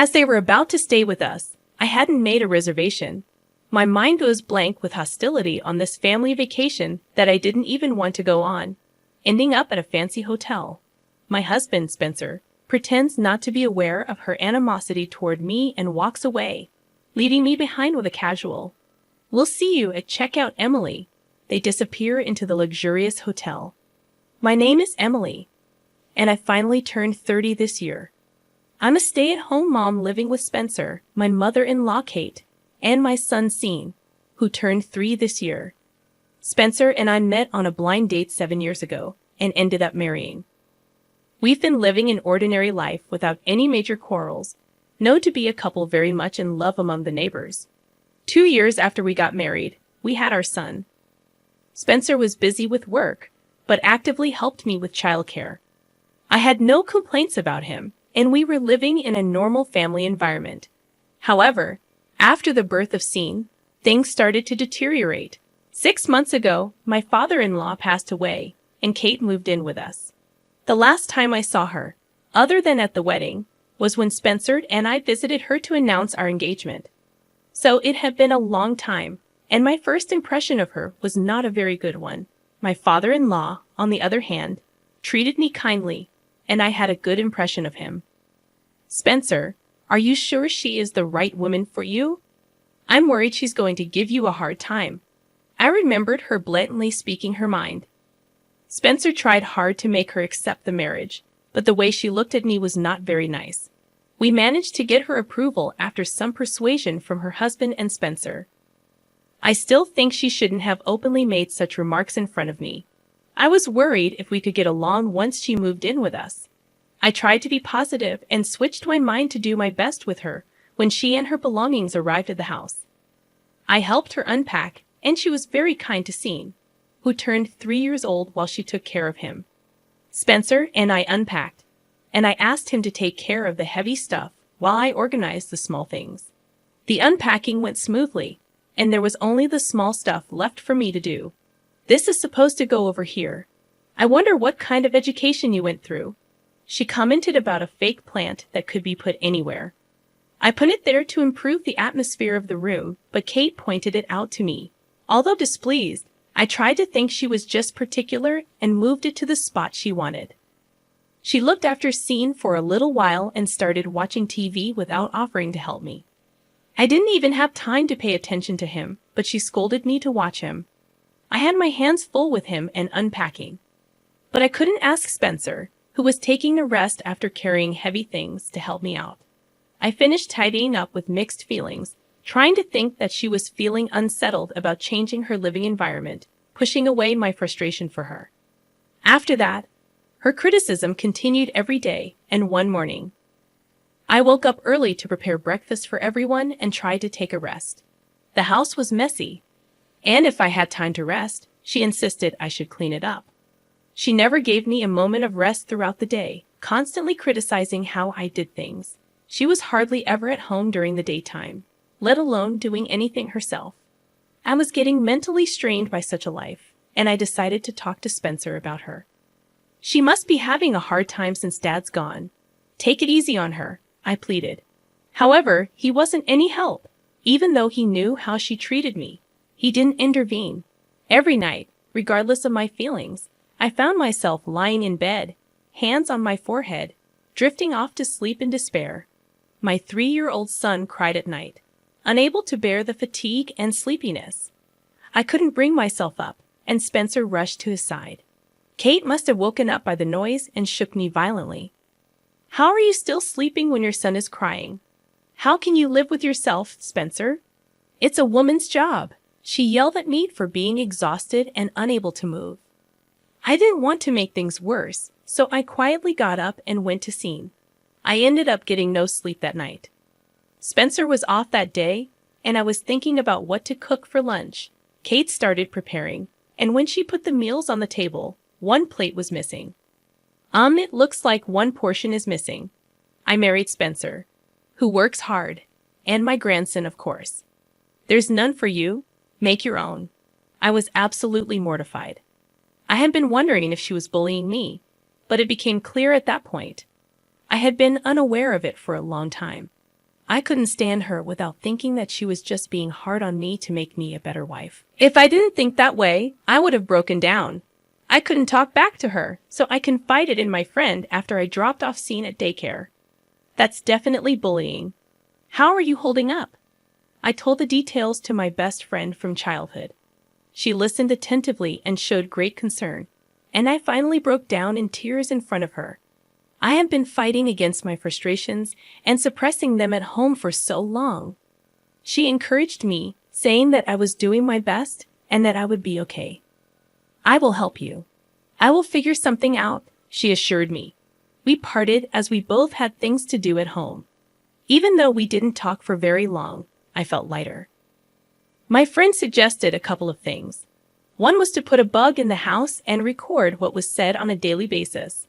As they were about to stay with us, I hadn't made a reservation. My mind was blank with hostility on this family vacation that I didn't even want to go on, ending up at a fancy hotel. My husband, Spencer, pretends not to be aware of her animosity toward me and walks away, leaving me behind with a casual, "We'll see you at checkout, Emily." They disappear into the luxurious hotel. My name is Emily, and I finally turned 30 this year. I'm a stay-at-home mom living with Spencer, my mother-in-law Kate, and my son Sean, who turned 3 this year. Spencer and I met on a blind date 7 years ago and ended up marrying. We've been living an ordinary life without any major quarrels, known to be a couple very much in love among the neighbors. 2 years after we got married, we had our son. Spencer was busy with work, but actively helped me with childcare. I had no complaints about him, and we were living in a normal family environment. However, after the birth of Sean, things started to deteriorate. 6 months ago, my father-in-law passed away, and Kate moved in with us. The last time I saw her, other than at the wedding, was when Spencer and I visited her to announce our engagement. So it had been a long time, and my first impression of her was not a very good one. My father-in-law, on the other hand, treated me kindly, and I had a good impression of him. "Spencer, are you sure she is the right woman for you? I'm worried she's going to give you a hard time." I remembered her blatantly speaking her mind. Spencer tried hard to make her accept the marriage, but the way she looked at me was not very nice. We managed to get her approval after some persuasion from her husband and Spencer. I still think she shouldn't have openly made such remarks in front of me. I was worried if we could get along once she moved in with us. I tried to be positive and switched my mind to do my best with her when she and her belongings arrived at the house. I helped her unpack, and she was very kind to Sean, who turned 3 years old while she took care of him. Spencer and I unpacked, and I asked him to take care of the heavy stuff while I organized the small things. The unpacking went smoothly, and there was only the small stuff left for me to do. "This is supposed to go over here. I wonder what kind of education you went through." She commented about a fake plant that could be put anywhere. I put it there to improve the atmosphere of the room, but Kate pointed it out to me. Although displeased, I tried to think she was just particular and moved it to the spot she wanted. She looked after Sean for a little while and started watching TV without offering to help me. I didn't even have time to pay attention to him, but she scolded me to watch him. I had my hands full with him and unpacking. But I couldn't ask Spencer, who was taking a rest after carrying heavy things, to help me out. I finished tidying up with mixed feelings, trying to think that she was feeling unsettled about changing her living environment, pushing away my frustration for her. After that, her criticism continued every day, and one morning, I woke up early to prepare breakfast for everyone and tried to take a rest. The house was messy, and if I had time to rest, she insisted I should clean it up. She never gave me a moment of rest throughout the day, constantly criticizing how I did things. She was hardly ever at home during the daytime, let alone doing anything herself. I was getting mentally strained by such a life, and I decided to talk to Spencer about her. "She must be having a hard time since Dad's gone. Take it easy on her," I pleaded. However, he wasn't any help. Even though he knew how she treated me, he didn't intervene. Every night, regardless of my feelings, I found myself lying in bed, hands on my forehead, drifting off to sleep in despair. My 3-year-old son cried at night, unable to bear the fatigue and sleepiness. I couldn't bring myself up, and Spencer rushed to his side. Kate must have woken up by the noise and shook me violently. "How are you still sleeping when your son is crying? How can you live with yourself, Spencer? It's a woman's job," she yelled at me for being exhausted and unable to move. I didn't want to make things worse, so I quietly got up and went to Sean. I ended up getting no sleep that night. Spencer was off that day, and I was thinking about what to cook for lunch. Kate started preparing, and when she put the meals on the table, one plate was missing. It looks like one portion is missing. I married Spencer, who works hard, and my grandson, of course. "There's none for you. Make your own." I was absolutely mortified. I had been wondering if she was bullying me, but it became clear at that point. I had been unaware of it for a long time. I couldn't stand her without thinking that she was just being hard on me to make me a better wife. If I didn't think that way, I would have broken down. I couldn't talk back to her, so I confided in my friend after I dropped off Scene at daycare. That's definitely bullying. How are you holding up? I told the details to my best friend from childhood. She listened attentively and showed great concern, and I finally broke down in tears in front of her. I have been fighting against my frustrations and suppressing them at home for so long. She encouraged me, saying that I was doing my best and that I would be okay. I will help you. I will figure something out, she assured me. We parted as we both had things to do at home. Even though we didn't talk for very long, I felt lighter. My friend suggested a couple of things. One was to put a bug in the house and record what was said on a daily basis.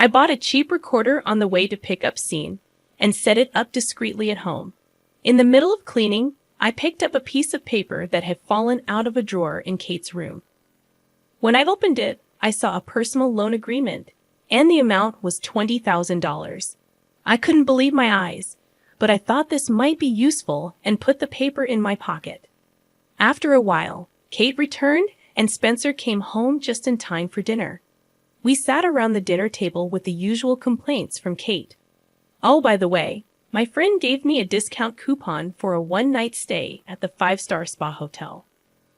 I bought a cheap recorder on the way to pick up Scene and set it up discreetly at home. In the middle of cleaning, I picked up a piece of paper that had fallen out of a drawer in Kate's room. When I opened it, I saw a personal loan agreement, and the amount was $20,000. I couldn't believe my eyes, but I thought this might be useful and put the paper in my pocket. After a while, Kate returned and Spencer came home just in time for dinner. We sat around the dinner table with the usual complaints from Kate. Oh, by the way, my friend gave me a discount coupon for a one-night stay at the 5-star spa hotel.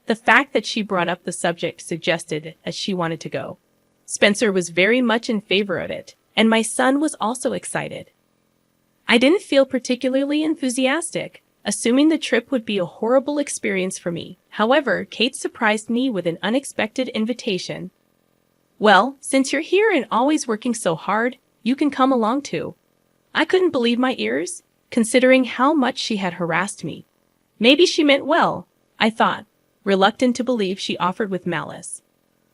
The fact that she brought up the subject suggested that she wanted to go. Spencer was very much in favor of it, and my son was also excited. I didn't feel particularly enthusiastic, assuming the trip would be a horrible experience for me. However, Kate surprised me with an unexpected invitation. Well, since you're here and always working so hard, you can come along too. I couldn't believe my ears, considering how much she had harassed me. Maybe she meant well, I thought, reluctant to believe she offered with malice.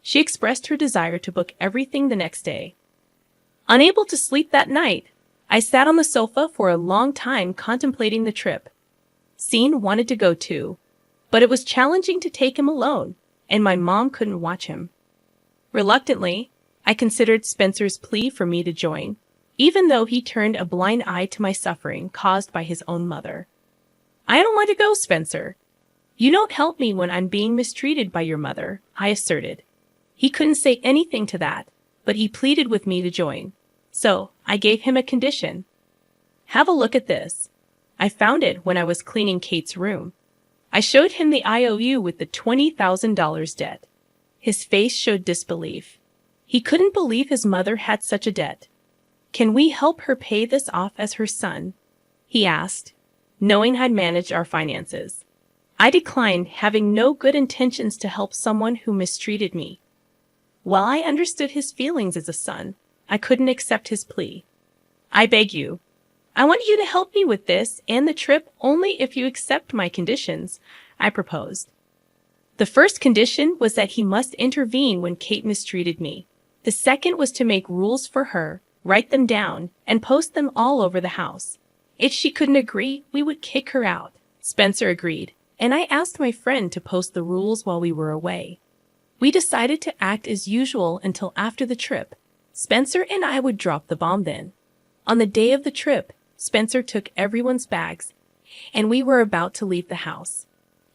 She expressed her desire to book everything the next day. Unable to sleep that night, I sat on the sofa for a long time contemplating the trip. Scene wanted to go too, but it was challenging to take him alone, and my mom couldn't watch him. Reluctantly, I considered Spencer's plea for me to join, even though he turned a blind eye to my suffering caused by his own mother. I don't want to go, Spencer. You don't help me when I'm being mistreated by your mother, I asserted. He couldn't say anything to that, but he pleaded with me to join. So, I gave him a condition. Have a look at this. I found it when I was cleaning Kate's room. I showed him the IOU with the $20,000 debt. His face showed disbelief. He couldn't believe his mother had such a debt. Can we help her pay this off as her son? He asked, knowing I'd managed our finances. I declined, having no good intentions to help someone who mistreated me. While I understood his feelings as a son, I couldn't accept his plea. I beg you. I want you to help me with this and the trip only if you accept my conditions, I proposed. The first condition was that he must intervene when Kate mistreated me. The second was to make rules for her, write them down, and post them all over the house. If she couldn't agree, we would kick her out. Spencer agreed, and I asked my friend to post the rules while we were away. We decided to act as usual until after the trip. Spencer and I would drop the bomb then. On the day of the trip, Spencer took everyone's bags, and we were about to leave the house.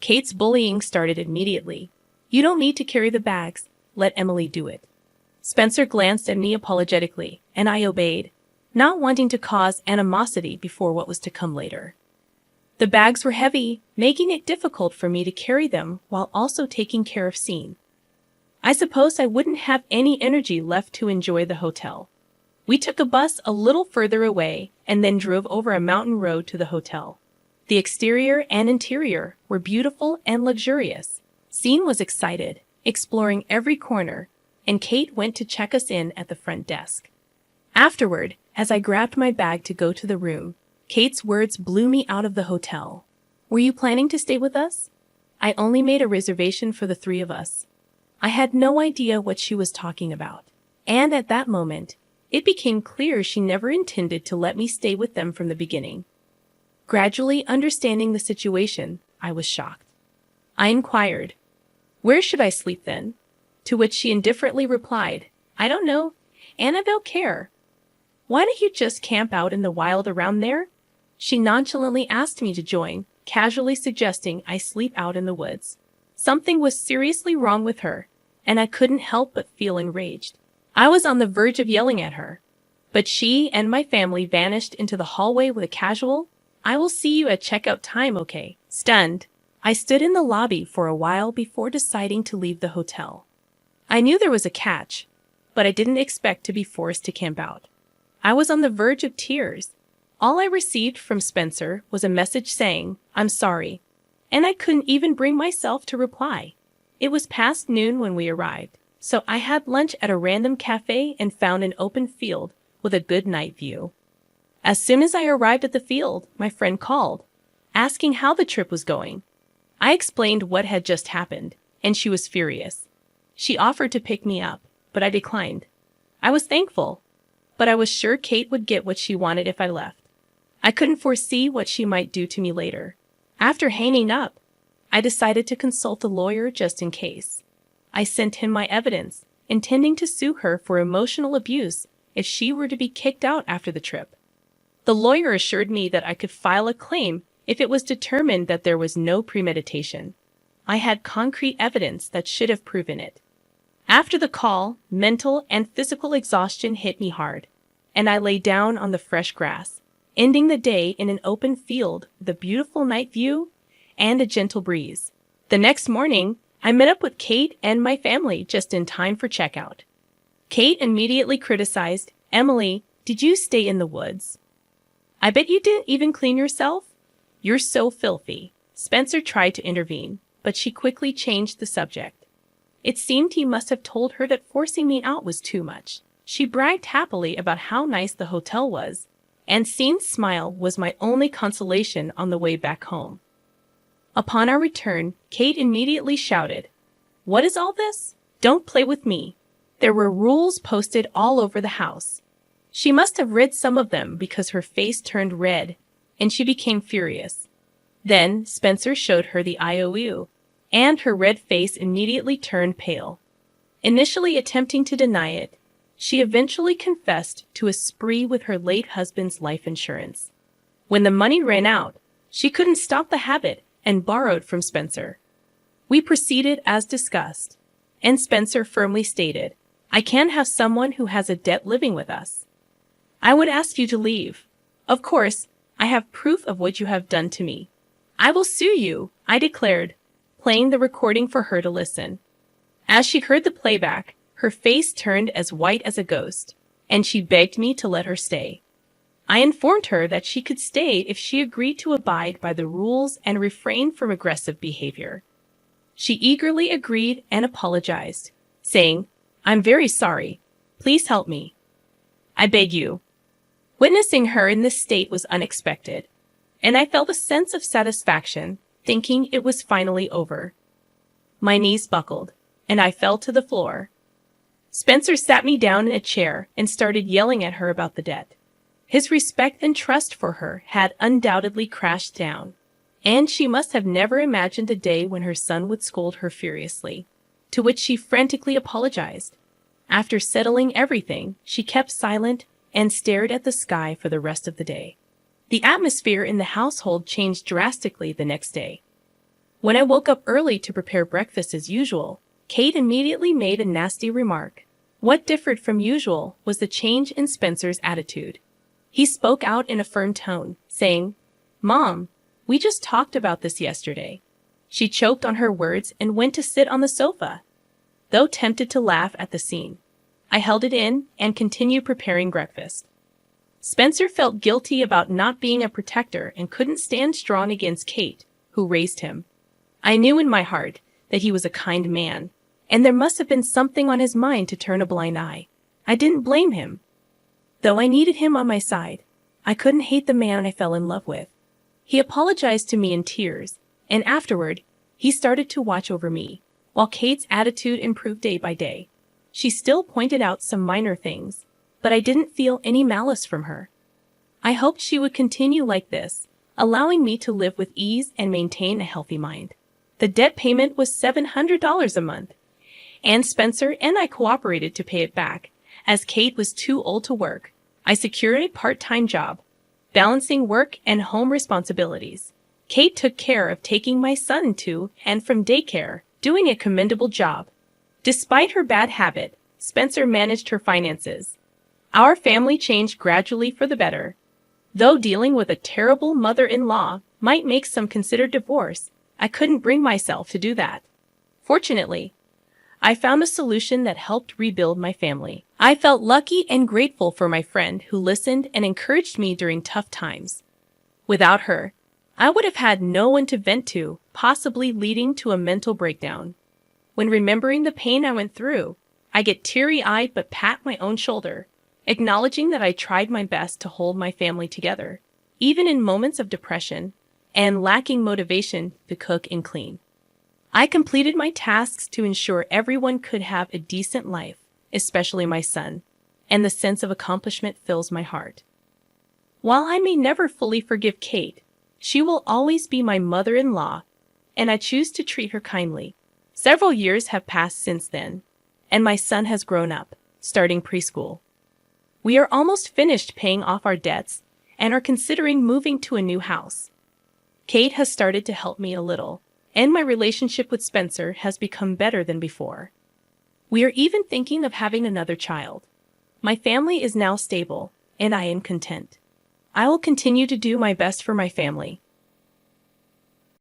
Kate's bullying started immediately. You don't need to carry the bags. Let Emily do it. Spencer glanced at me apologetically, and I obeyed, not wanting to cause animosity before what was to come later. The bags were heavy, making it difficult for me to carry them while also taking care of Scene. I suppose I wouldn't have any energy left to enjoy the hotel. We took a bus a little further away and then drove over a mountain road to the hotel. The exterior and interior were beautiful and luxurious. Scene was excited, exploring every corner, and Kate went to check us in at the front desk. Afterward, as I grabbed my bag to go to the room, Kate's words blew me out of the hotel. Were you planning to stay with us? I only made a reservation for the 3 of us. I had no idea what she was talking about, and at that moment, it became clear she never intended to let me stay with them from the beginning. Gradually understanding the situation, I was shocked. I inquired, "Where should I sleep then?" To which she indifferently replied, "I don't know, Annabelle care. Why don't you just camp out in the wild around there?" She nonchalantly asked me to join, casually suggesting I sleep out in the woods. Something was seriously wrong with her, and I couldn't help but feel enraged. I was on the verge of yelling at her, but she and my family vanished into the hallway with a casual, "I will see you at checkout time, okay?" Stunned, I stood in the lobby for a while before deciding to leave the hotel. I knew there was a catch, but I didn't expect to be forced to camp out. I was on the verge of tears. All I received from Spencer was a message saying, "I'm sorry," and I couldn't even bring myself to reply. It was past noon when we arrived, so I had lunch at a random cafe and found an open field with a good night view. As soon as I arrived at the field, my friend called, asking how the trip was going. I explained what had just happened, and she was furious. She offered to pick me up, but I declined. I was thankful, but I was sure Kate would get what she wanted if I left. I couldn't foresee what she might do to me later. After hanging up, I decided to consult a lawyer just in case. I sent him my evidence, intending to sue her for emotional abuse if she were to be kicked out after the trip. The lawyer assured me that I could file a claim if it was determined that there was no premeditation. I had concrete evidence that should have proven it. After the call, mental and physical exhaustion hit me hard, and I lay down on the fresh grass, ending the day in an open field with a beautiful night view and a gentle breeze. The next morning, I met up with Kate and my family just in time for checkout. Kate immediately criticized, "Emily, did you stay in the woods? I bet you didn't even clean yourself. You're so filthy." Spencer tried to intervene, but she quickly changed the subject. It seemed he must have told her that forcing me out was too much. She bragged happily about how nice the hotel was, and Scene's smile was my only consolation on the way back home. Upon our return, Kate immediately shouted, "What is all this? Don't play with me." There were rules posted all over the house. She must have read some of them because her face turned red, and she became furious. Then Spencer showed her the IOU, and her red face immediately turned pale. Initially attempting to deny it, she eventually confessed to a spree with her late husband's life insurance. When the money ran out, she couldn't stop the habit and borrowed from Spencer. We proceeded as discussed, and Spencer firmly stated, "I can't have someone who has a debt living with us. I would ask you to leave. Of course, I have proof of what you have done to me. I will sue you," I declared, playing the recording for her to listen. As she heard the playback, her face turned as white as a ghost, and she begged me to let her stay. I informed her that she could stay if she agreed to abide by the rules and refrain from aggressive behavior. She eagerly agreed and apologized, saying, "I'm very sorry. Please help me. I beg you." Witnessing her in this state was unexpected, and I felt a sense of satisfaction, thinking it was finally over. My knees buckled, and I fell to the floor. Spencer sat me down in a chair and started yelling at her about the debt. His respect and trust for her had undoubtedly crashed down, and she must have never imagined a day when her son would scold her furiously, to which she frantically apologized. After settling everything, she kept silent and stared at the sky for the rest of the day. The atmosphere in the household changed drastically the next day. When I woke up early to prepare breakfast as usual, Kate immediately made a nasty remark. What differed from usual was the change in Spencer's attitude. He spoke out in a firm tone, saying, "Mom, we just talked about this yesterday." She choked on her words and went to sit on the sofa. Though tempted to laugh at the scene, I held it in and continued preparing breakfast. Spencer felt guilty about not being a protector and couldn't stand strong against Kate, who raised him. I knew in my heart that he was a kind man, and there must have been something on his mind to turn a blind eye. I didn't blame him. Though I needed him on my side, I couldn't hate the man I fell in love with. He apologized to me in tears, and afterward, he started to watch over me, while Kate's attitude improved day by day. She still pointed out some minor things, but I didn't feel any malice from her. I hoped she would continue like this, allowing me to live with ease and maintain a healthy mind. The debt payment was $700 a month, and Spencer and I cooperated to pay it back. As Kate was too old to work, I secured a part-time job. balancing work and home responsibilities. Kate took care of taking my son to and from daycare, doing a commendable job. Despite her bad habit, Spencer managed her finances. Our family changed gradually for the better. Though dealing with a terrible mother-in-law might make some consider divorce, I couldn't bring myself to do that. Fortunately, I found a solution that helped rebuild my family. I felt lucky and grateful for my friend who listened and encouraged me during tough times. Without her, I would have had no one to vent to, possibly leading to a mental breakdown. When remembering the pain I went through, I get teary-eyed but pat my own shoulder, acknowledging that I tried my best to hold my family together, even in moments of depression and lacking motivation to cook and clean. I completed my tasks to ensure everyone could have a decent life, especially my son, and the sense of accomplishment fills my heart. While I may never fully forgive Kate, she will always be my mother-in-law, and I choose to treat her kindly. Several years have passed since then, and my son has grown up, starting preschool. We are almost finished paying off our debts and are considering moving to a new house. Kate has started to help me a little, and my relationship with Spencer has become better than before. We are even thinking of having another child. My family is now stable, and I am content. I will continue to do my best for my family,